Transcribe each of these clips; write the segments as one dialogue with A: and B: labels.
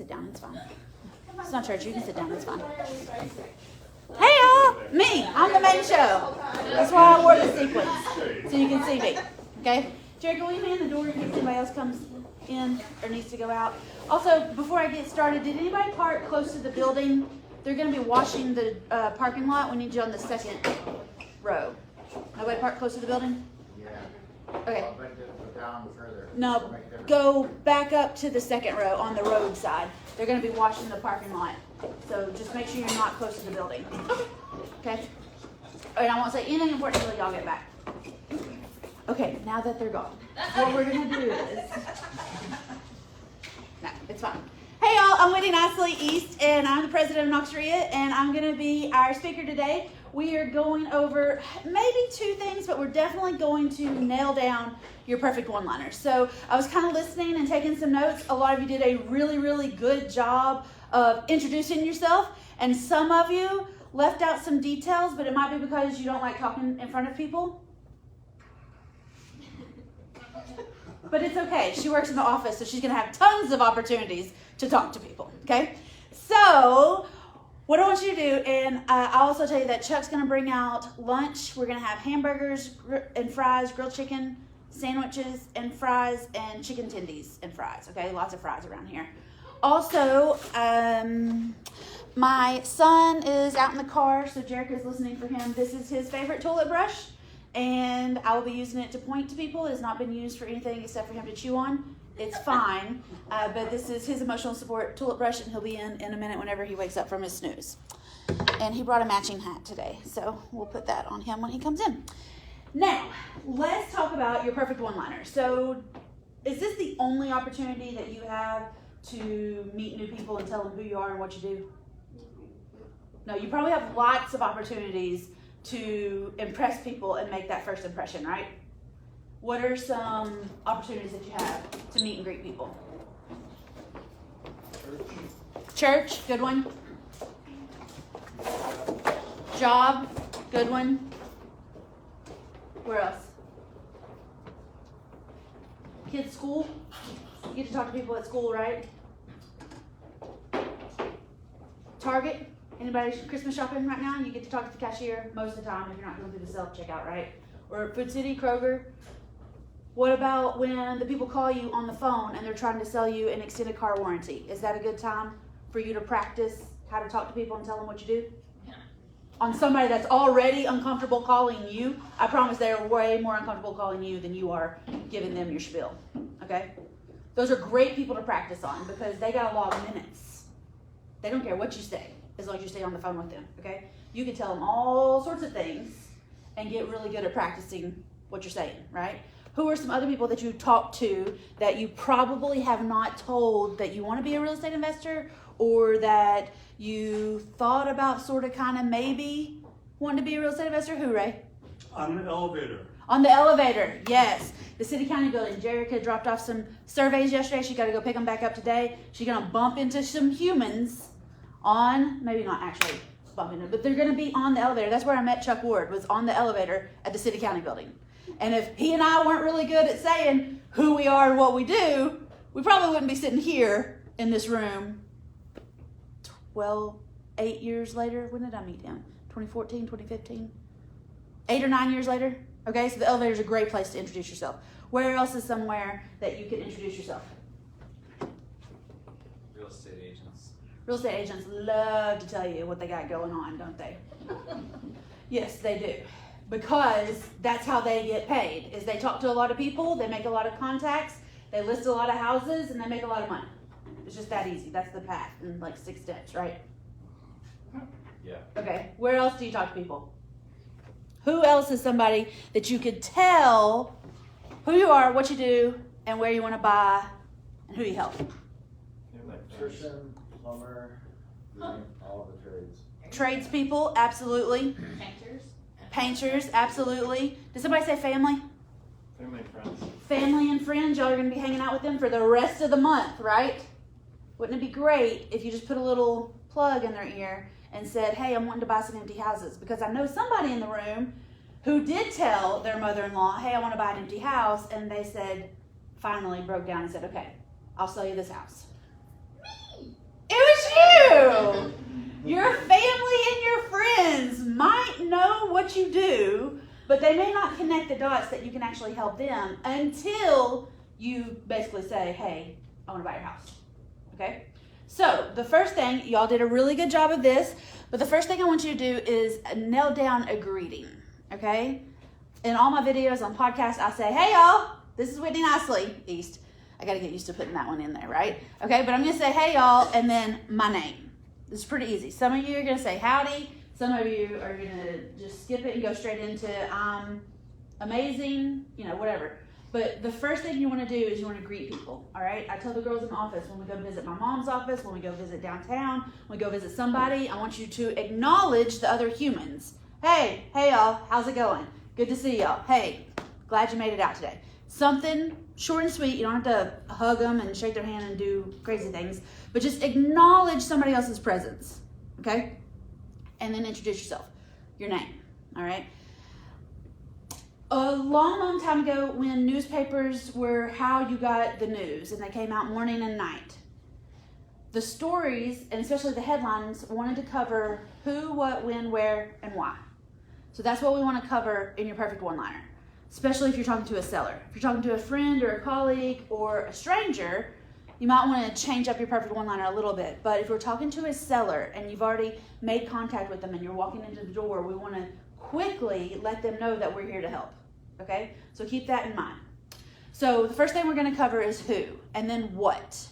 A: sit down. It's fine. It's not church. You can sit down. It's fine. Hey, y'all. Me. I'm the main show. That's why I wore the sequins. So you can see me. Okay? Jericho, will you man the door in case anybody else comes in or needs to go out? Also, before I get started, did anybody park close to the building? They're going to be washing the parking lot. We need you on the second row. Nobody park close to the building?
B: Yeah.
A: Okay.
B: I'll make it down further.
A: No, go back up to the second row on the road side. They're going to be washing the parking lot. So just make sure you're not close to the building. Okay? All right, I won't say anything important until y'all get back. Okay, now that they're gone, what we're going to do is... No, it's fine. Hey y'all, I'm Whitney Nicely East, and I'm the president of Knox REIA, and I'm going to be our speaker today. We are going over maybe two things, but we're definitely going to nail down your perfect one-liner. So I was kind of listening and taking some notes. A lot of you did a really, really good job of introducing yourself, and some of you left out some details, but it might be because you don't like talking in front of people. But it's okay. She works in the office, so she's going to have tons of opportunities to talk to people, okay? So what I want you to do, and I'll also tell you that Chuck's going to bring out lunch. We're going to have hamburgers and fries, grilled chicken, sandwiches and fries, and chicken tendies and fries, okay? Lots of fries around here. Also, my son is out in the car, so Jericho's listening for him. This is his favorite toilet brush, and I will be using it to point to people. It has not been used for anything except for him to chew on. It's fine, but this is his emotional support toilet brush, and he'll be in a minute whenever he wakes up from his snooze. And he brought a matching hat today, so we'll put that on him when he comes in. Now, let's talk about your perfect one-liner. So, is this the only opportunity that you have to meet new people and tell them who you are and what you do? No, you probably have lots of opportunities to impress people and make that first impression, right? What are some opportunities that you have to meet and greet people? Church, good one. Job, good one. Where else? Kids' school. You get to talk to people at school, right? Target. Anybody Christmas shopping right now? You get to talk to the cashier most of the time if you're not going through the self-checkout, right? Or Food City, Kroger. What about when the people call you on the phone and they're trying to sell you an extended car warranty? Is that a good time for you to practice how to talk to people and tell them what you do? Yeah. On somebody that's already uncomfortable calling you, I promise they're way more uncomfortable calling you than you are giving them your spiel, okay? Those are great people to practice on because they got a lot of minutes. They don't care what you say as long as you stay on the phone with them, okay? You can tell them all sorts of things and get really good at practicing what you're saying, right? Who are some other people that you talk to that you probably have not told that you want to be a real estate investor or that you thought about sort of kind of maybe wanting to be a real estate investor? Who, Ray?
C: On the elevator.
A: On the elevator, yes. The city county building. Jerica dropped off some surveys yesterday. She got to go pick them back up today. She's going to bump into some humans on, maybe not actually bump into, but they're going to be on the elevator. That's where I met Chuck Ward, was on the elevator at the city county building. And if he and I weren't really good at saying who we are and what we do, we probably wouldn't be sitting here in this room 8 years later. When did I meet him? 2014, 2015? 8 or 9 years later? Okay, so the elevator is a great place to introduce yourself. Where else is somewhere that you can introduce yourself?
D: Real estate agents.
A: Real estate agents love to tell you what they got going on, don't they? Yes, they do. Because that's how they get paid, is they talk to a lot of people, they make a lot of contacts, they list a lot of houses, and they make a lot of money. It's just that easy. That's the path in like 6 steps, right?
D: Yeah.
A: Okay, where else do you talk to people? Who else is somebody that you could tell who you are, what you do, and where you want to buy, and who you help?
B: Electrician, plumber, all of the trades.
A: Tradespeople, absolutely. Painters, absolutely. Did somebody say family?
D: Family and friends.
A: Family and friends, y'all are going to be hanging out with them for the rest of the month, right? Wouldn't it be great if you just put a little plug in their ear and said, hey, I'm wanting to buy some empty houses? Because I know somebody in the room who did tell their mother-in-law, hey, I want to buy an empty house, and they said, finally broke down and said, okay, I'll sell you this house.
E: Me!
A: what you do, but they may not connect the dots that you can actually help them until you basically say, hey, I want to buy your house. Okay? So the first thing, y'all did a really good job of this, but the first thing I want you to do is nail down a greeting. Okay? In all my videos on podcasts, I say, hey y'all, this is Whitney Nicely, East. I got to get used to putting that one in there, right? Okay, but I'm going to say, hey y'all, and then my name. This is pretty easy. Some of you are going to say howdy. Some of you are going to just skip it and go straight into I'm amazing, whatever. But the first thing you want to do is you want to greet people, all right? I tell the girls in the office when we go visit my mom's office, when we go visit downtown, when we go visit somebody, I want you to acknowledge the other humans. Hey y'all, how's it going? Good to see y'all. Hey, glad you made it out today. Something short and sweet. You don't have to hug them and shake their hand and do crazy things, but just acknowledge somebody else's presence, okay? And then introduce yourself, your name, all right? A long time ago when newspapers were how you got the news and they came out morning and night, the stories, and especially the headlines, wanted to cover who, what, when, where, and why. So that's what we want to cover in your perfect one-liner, especially if you're talking to a seller. If you're talking to a friend or a colleague or a stranger, you might want to change up your perfect one-liner a little bit. But if you're talking to a seller and you've already made contact with them and you're walking into the door, we want to quickly let them know that we're here to help. Okay? So keep that in mind. So the first thing we're going to cover is who and then what.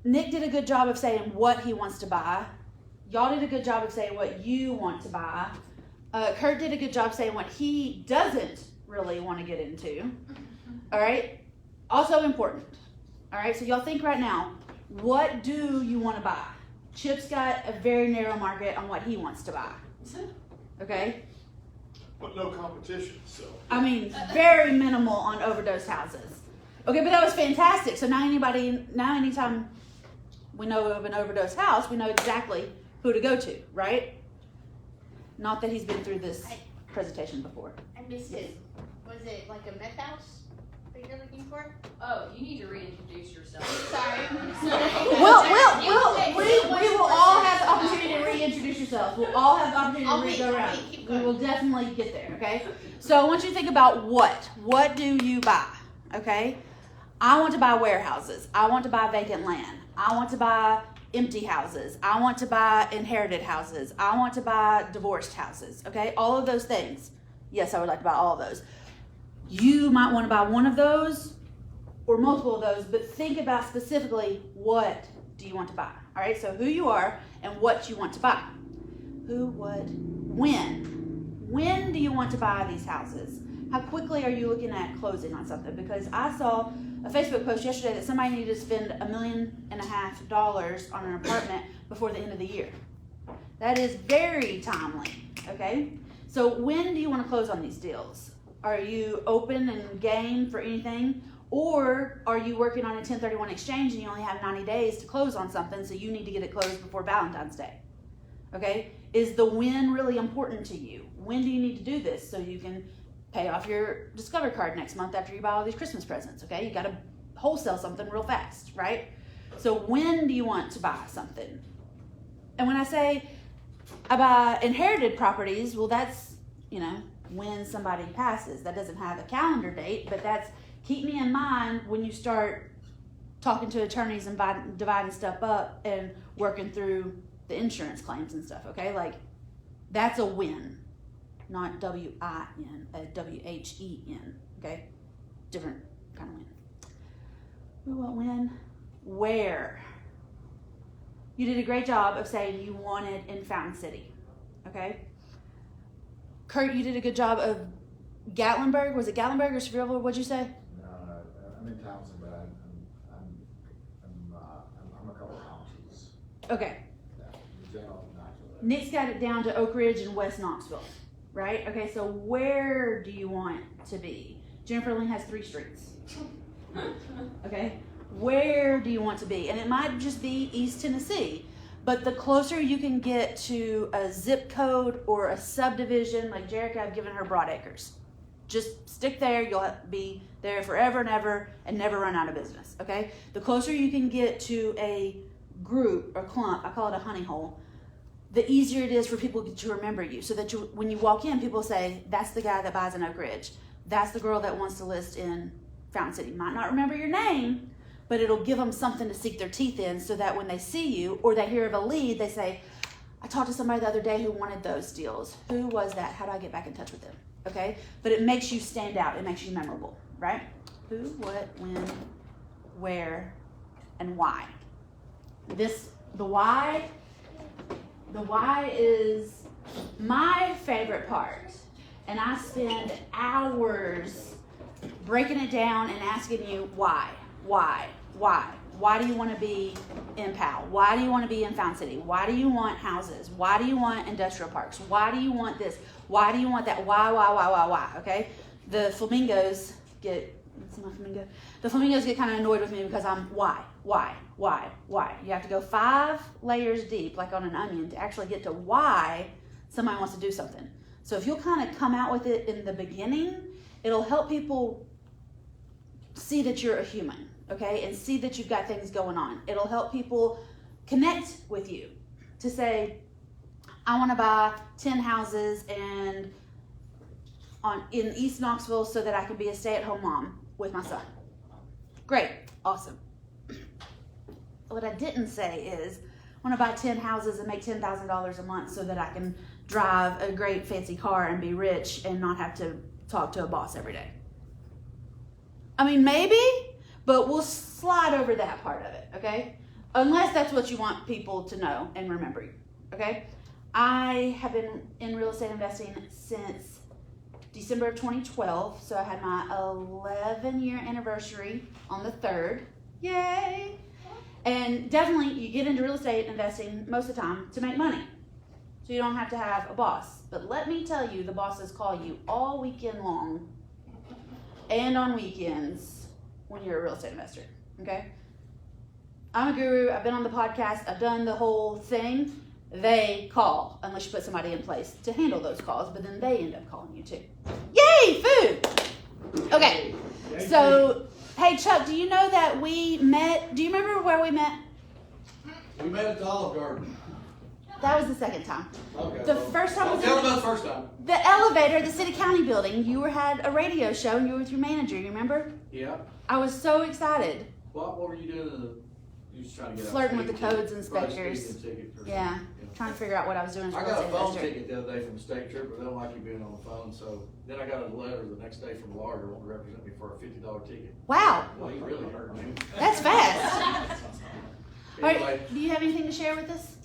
A: Nick did a good job of saying what he wants to buy. Y'all did a good job of saying what you want to buy. Kurt did a good job saying what he doesn't really want to get into. All right? Also important. All right? So y'all think right now, what do you want to buy? Chip's got a very narrow market on what he wants to buy. Okay?
C: But no competition, so.
A: I mean, very minimal on overdose houses. Okay, but that was fantastic. So now anytime we know of an overdose house, we know exactly who to go to, right? Not that he's been through this presentation before.
E: I missed it. Was it like a meth house that you're looking for?
F: Oh, you need to reintroduce yourself.
E: Sorry.
A: We will all have the opportunity to reintroduce yourselves. We'll all have the opportunity to go around.
E: Keep
A: We
E: going.
A: will definitely get there, okay? So I want you to think about what. What do you buy, okay? I want to buy warehouses. I want to buy vacant land. I want to buy empty houses. I want to buy inherited houses. I want to buy divorced houses, okay? All of those things. Yes, I would like to buy all of those. You might want to buy one of those or multiple of those, but think about specifically what do you want to buy, all right? So who you are and what you want to buy. Who, what, when. When do you want to buy these houses? How quickly are you looking at closing on something? Because I saw a Facebook post yesterday that somebody needed to spend $1.5 million on an apartment before the end of the year. That is very timely, okay? So when do you want to close on these deals? Are you open and game for anything? Or are you working on a 1031 exchange and you only have 90 days to close on something, so you need to get it closed before Valentine's Day? Okay? Is the when really important to you? When do you need to do this so you can pay off your Discover card next month after you buy all these Christmas presents, okay? You got to wholesale something real fast, right? So when do you want to buy something? And when I say I buy inherited properties, well, that's, when somebody passes. That doesn't have a calendar date, but that's, keep me in mind when you start talking to attorneys and dividing stuff up and working through the insurance claims and stuff, okay? Like, that's a win. Not W-I-N, a W-H-E-N, okay? Different kind of win. Who, what, when, where? You did a great job of saying you wanted in Fountain City, okay? Kurt, you did a good job of Gatlinburg. Was it Gatlinburg or Sevierville? What'd you say?
B: No, I'm in Townsend, but I'm a couple counties.
A: Okay.
B: Yeah, in general, Knoxville.
A: Nick's got it down to Oak Ridge and West Knoxville, right? Okay, so where do you want to be? Jennifer Lynn has 3 streets. Okay, where do you want to be? And it might just be East Tennessee, but the closer you can get to a zip code or a subdivision, like Jerica, I've given her Broadacres. Just stick there, you'll be there forever and ever and never run out of business, okay? The closer you can get to a group or clump, I call it a honey hole, the easier it is for people to remember you. So that when you walk in, people say, that's the guy that buys in Oak Ridge. That's the girl that wants to list in Fountain City. Might not remember your name, but it'll give them something to sink their teeth in so that when they see you or they hear of a lead, they say, I talked to somebody the other day who wanted those deals. Who was that? How do I get back in touch with them? Okay? But it makes you stand out. It makes you memorable, right? Who, what, when, where, and why. The why is my favorite part. And I spend hours breaking it down and asking you why. Why do you want to be in Powell? Why do you want to be in Fountain City? Why do you want houses? Why do you want industrial parks? Why do you want this? Why do you want that? Why? Okay? The flamingos get, what's my flamingo? The flamingos get kind of annoyed with me because I'm why? You have to go 5 layers deep, like on an onion, to actually get to why somebody wants to do something. So if you'll kind of come out with it in the beginning, it'll help people see that you're a human, okay? And see that you've got things going on. It'll help people connect with you to say, I want to buy 10 houses in East Knoxville so that I can be a stay-at-home mom with my son. Great, awesome. What I didn't say is, I want to buy 10 houses and make $10,000 a month so that I can drive a great fancy car and be rich and not have to talk to a boss every day. I mean, maybe, but we'll slide over that part of it, okay? Unless that's what you want people to know and remember you, okay? I have been in real estate investing since December of 2012, so I had my 11-year anniversary on the 3rd. Yay! And definitely, you get into real estate investing most of the time to make money. So you don't have to have a boss. But let me tell you, the bosses call you all weekend long and on weekends when you're a real estate investor, okay? I'm a guru. I've been on the podcast. I've done the whole thing. They call, unless you put somebody in place to handle those calls, but then they end up calling you too. Yay, food! Okay, so, hey Chuck, do you know that we met, do you remember where we met?
G: We met at the Olive Garden.
A: That was the second time.
G: Okay.
A: The first time was
G: tell them about the first time.
A: the elevator, the city county building. You had a radio show and you were with your manager, you remember?
G: Yeah.
A: I was so excited.
G: What were you doing? You was trying to get
A: Flirting
G: out
A: with the codes inspectors.
G: Ticket or
A: Yeah,
G: something.
A: trying to figure out what I was doing as a
G: I
A: real
G: got a
A: estate
G: phone
A: investor.
G: ticket the other day from the state trooper. They don't like you being on the phone. So then I got a letter the next day from a lawyer wanting to represent me for a $50 ticket.
A: Wow,
G: Well, he really hurt me.
A: that's fast. All
G: Anyway,
A: right, do you have anything to share with us?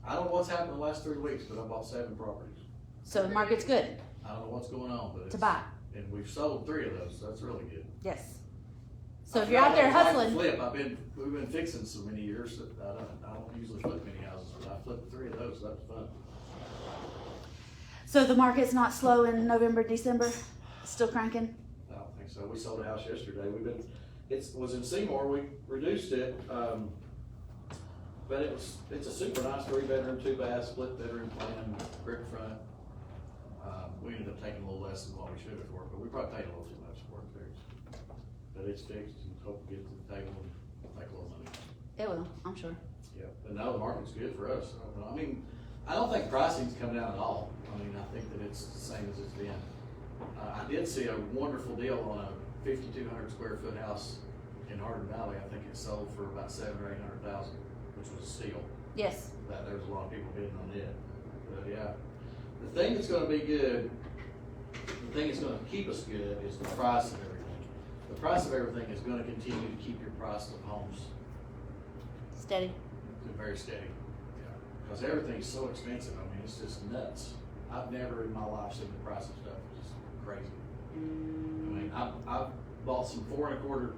G: I don't know what's happened the last 3 weeks, but I bought 7 properties.
A: So the market's good
G: I don't know what's going on, but it's,
A: to buy.
G: and we've sold 3 of those. So that's really good.
A: Yes. So if you're out there hustling,
G: Flip. We've been fixing so many years that I don't usually flip many houses, but I flipped 3 of those. So that was fun.
A: so the market's not slow in November, December? Still cranking?
G: I don't think so. We sold a house yesterday. It was in Seymour. We reduced it, but it's a super nice 3-bedroom, 2-bath, split bedroom plan, brick front. We ended up taking a little less than what we should have for it, but we probably paid a little too much for it fixed. But it's fixed and hope to get to the table and make a little money.
A: It will, I'm sure.
G: Yeah, but now the market's good for us. I mean, I don't think pricing's come down at all. I mean, I think that it's the same as it's been. I did see a wonderful deal on a 5,200 square foot house in Hardin Valley. I think it sold for about $700,000 or $800,000, which was a steal.
A: Yes.
G: There was a lot of people bidding on it. But yeah, the thing that's going to be good, the thing that's going to keep us good is the price of everything. The price of everything is going to continue to keep your price of homes
A: Steady.
G: very steady. Because everything's so expensive. I mean, it's just nuts. I've never in my life seen the price of stuff. It's just crazy. I mean, I bought some 4 1/4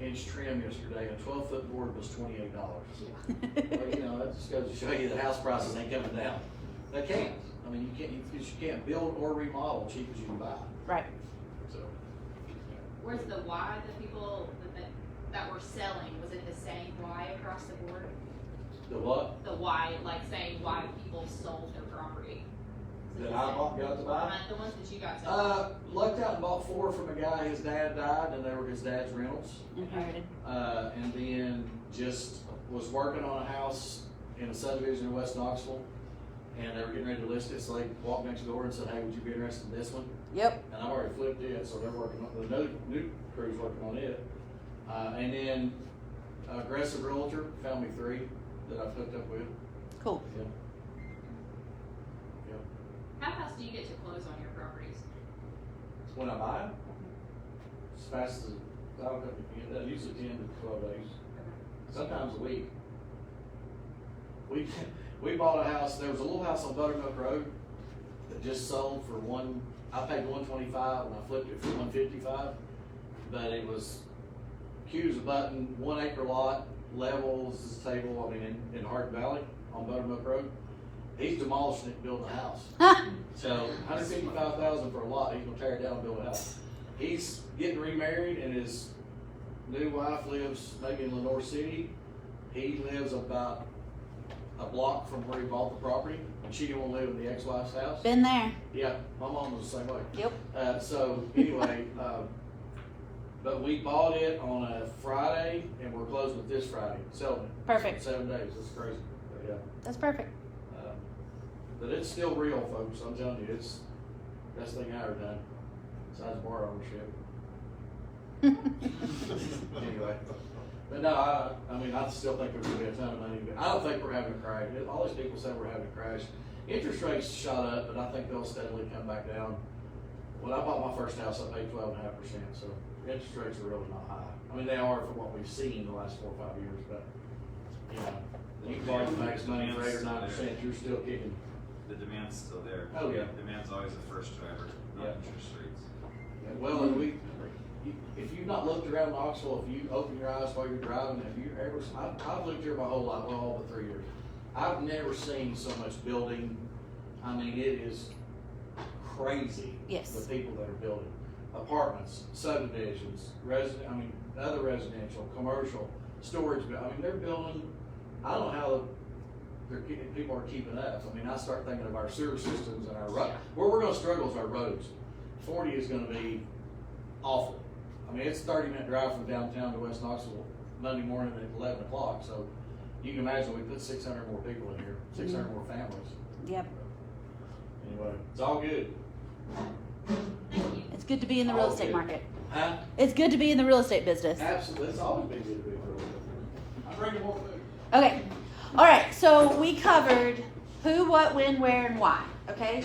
G: inch trim yesterday. A 12-foot board was $28. Well, that just goes to show you that house prices ain't coming down. They can't. I mean, you can't build or remodel cheap as you can buy.
A: Right.
G: So.
F: Where's the why the people that were selling, was it the same why across the board?
G: The what?
F: The why, like saying why people sold their property. Was it
G: That
F: the
G: I
F: same?
G: got to buy?
F: The ones that you got sold.
G: Lucked out and bought 4 from a guy. His dad died, and they were his dad's rentals.
A: Inherited.
G: And then just was working on a house in a subdivision in West Knoxville, and they were getting ready to list it, so they walked next door and said, hey, would you be interested in this one?
A: Yep.
G: And I've already flipped it, so they're working on, the new crew's working on it. And then Aggressive Realtor found me 3 that I've hooked up with.
A: Cool.
G: Yep. Yep.
F: How fast do you get to close on your properties?
G: When I buy them, as fast as, I don't know, usually 10 to 12 days, sometimes a week. We bought a house, there was a little house on Buttermilk Road that just sold for I paid $125 and I flipped it for $155, but it was cute as a button, 1 acre lot, level as this table, I mean, in Hardin Valley on Buttermilk Road. He's demolishing it and building a house. So $155,000 for a lot, he's gonna tear it down and build a house. He's getting remarried and his new wife lives maybe in Lenore City. He lives about a block from where he bought the property, and she didn't want to live in the ex-wife's house.
A: Been there.
G: Yeah, my mom was the same way.
A: Yep.
G: So anyway, but we bought it on a Friday, and we're closing it this Friday, selling it.
A: Perfect.
G: 7 days, that's crazy, but yeah.
A: That's perfect.
G: But it's still real, folks, I'm telling you, it's the best thing I ever done, besides bar ownership. Anyway, but no, I mean, I still think there's gonna be a ton of money, but I don't think we're having a crash. All these people say we're having a crash. Interest rates shot up, but I think they'll steadily come back down. When I bought my first house, I paid 12.5%, so interest rates are really not high. I mean, they are for what we've seen the last 4 or 5 years, but, you know, you can borrow the max money for 8 or 9%, you're still kicking.
D: The demand's still there.
G: Oh, yeah.
D: Demand's always the first driver, not
G: Yeah.
D: interest rates.
G: Yeah, well, and if you've not looked around Knoxville, if you open your eyes while you're driving, have you ever, I've lived here my whole life, well, all but 3 years. I've never seen so much building. I mean, it is crazy.
A: Yes.
G: The people that are building apartments, subdivisions, other residential, commercial, storage. I mean, they're building, I don't know how people are keeping up. I mean, I start thinking of our sewer systems and our roads. Where we're gonna struggle is our roads. 40 is gonna be awful. I mean, it's a 30-minute drive from downtown to West Knoxville Monday morning at 11 o'clock. So you can imagine we put 600 more people in here, 600 more families.
A: Yep.
G: Anyway, it's all good.
F: Thank you.
A: It's good to be in the real estate market.
G: Huh?
A: It's good to be in the real estate business.
G: Absolutely. It's always been good to be for I'm drinking more food.
A: Okay. All right. So we covered who, what, when, where, and why. Okay.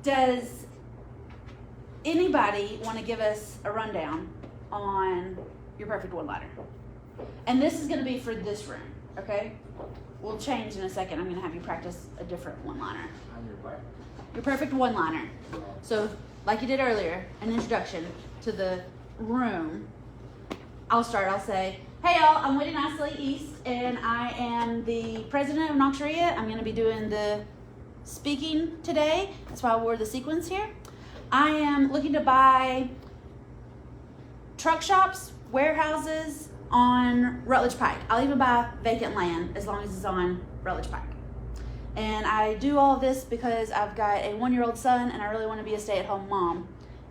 A: Does anybody want to give us a rundown on your perfect one-liner? And this is going to be for this room. Okay. We'll change in a second. I'm going to have you practice a different one-liner.
B: I'm your wife.
A: Your perfect one-liner. So, like you did earlier, an introduction to the room. I'll start. I'll say, hey y'all, I'm Whitney Nicely East, and I am the president of Knox REIA. I'm going to be doing the speaking today. That's why I wore the sequins here. I am looking to buy truck shops, warehouses on Rutledge Pike. I'll even buy vacant land as long as it's on Rutledge Pike. And I do all of this because I've got a 1-year-old son and I really want to be a stay-at-home mom.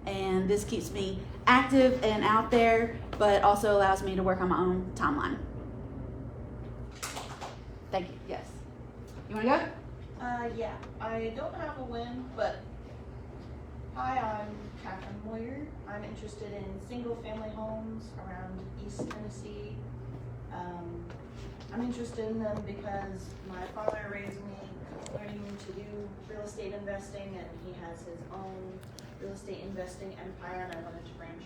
A: And this keeps me active and out there, but also allows me to work on my own timeline. Thank you. Yes. You want to go?
H: Yeah. I don't have a win, but hi, I'm Catherine Moyer. I'm interested in single-family homes around East Tennessee. I'm interested in them because my father raised me learning to do real estate investing, and he has his own real estate investing empire, and I wanted to branch